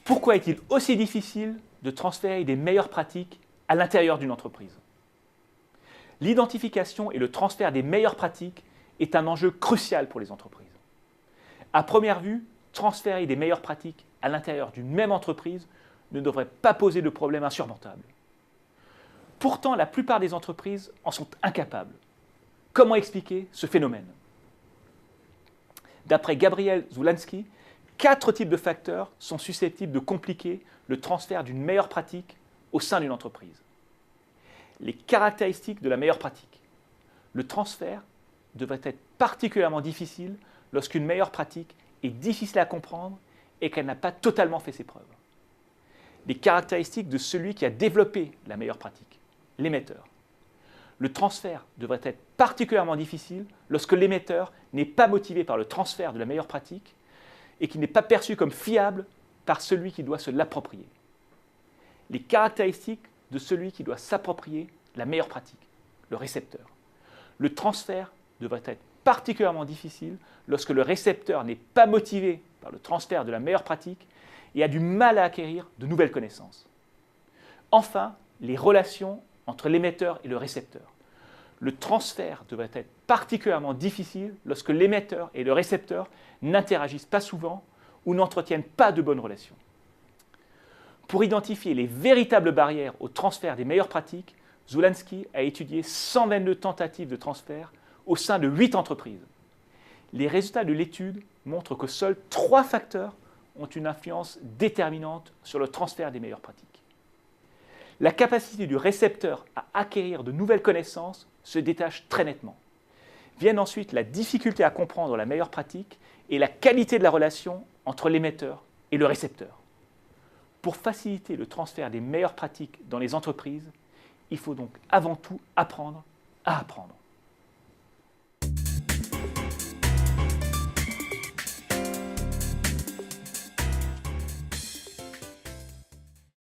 Pourquoi est-il aussi difficile de transférer des meilleures pratiques à l'intérieur d'une entreprise? L'identification et le transfert des meilleures pratiques est un enjeu crucial pour les entreprises. À première vue, transférer des meilleures pratiques à l'intérieur d'une même entreprise ne devrait pas poser de problème insurmontable. Pourtant, la plupart des entreprises en sont incapables. Comment expliquer ce phénomène? D'après Gabriel Zulansky, 4 types de facteurs sont susceptibles de compliquer le transfert d'une meilleure pratique au sein d'une entreprise. Les caractéristiques de la meilleure pratique. Le transfert devrait être particulièrement difficile lorsqu'une meilleure pratique est difficile à comprendre et qu'elle n'a pas totalement fait ses preuves. Les caractéristiques de celui qui a développé la meilleure pratique, l'émetteur. Le transfert devrait être particulièrement difficile lorsque l'émetteur n'est pas motivé par le transfert de la meilleure pratique et qui n'est pas perçu comme fiable par celui qui doit se l'approprier. Les caractéristiques de celui qui doit s'approprier la meilleure pratique, le récepteur. Le transfert devrait être particulièrement difficile lorsque le récepteur n'est pas motivé par le transfert de la meilleure pratique et a du mal à acquérir de nouvelles connaissances. Enfin, les relations entre l'émetteur et le récepteur. Le transfert devrait être particulièrement difficile lorsque l'émetteur et le récepteur n'interagissent pas souvent ou n'entretiennent pas de bonnes relations. Pour identifier les véritables barrières au transfert des meilleures pratiques, Zulansky a étudié 122 tentatives de transfert au sein de 8 entreprises. Les résultats de l'étude montrent que seuls 3 facteurs ont une influence déterminante sur le transfert des meilleures pratiques. La capacité du récepteur à acquérir de nouvelles connaissances se détache très nettement. Viennent ensuite la difficulté à comprendre la meilleure pratique et la qualité de la relation entre l'émetteur et le récepteur. Pour faciliter le transfert des meilleures pratiques dans les entreprises, il faut donc avant tout apprendre à apprendre.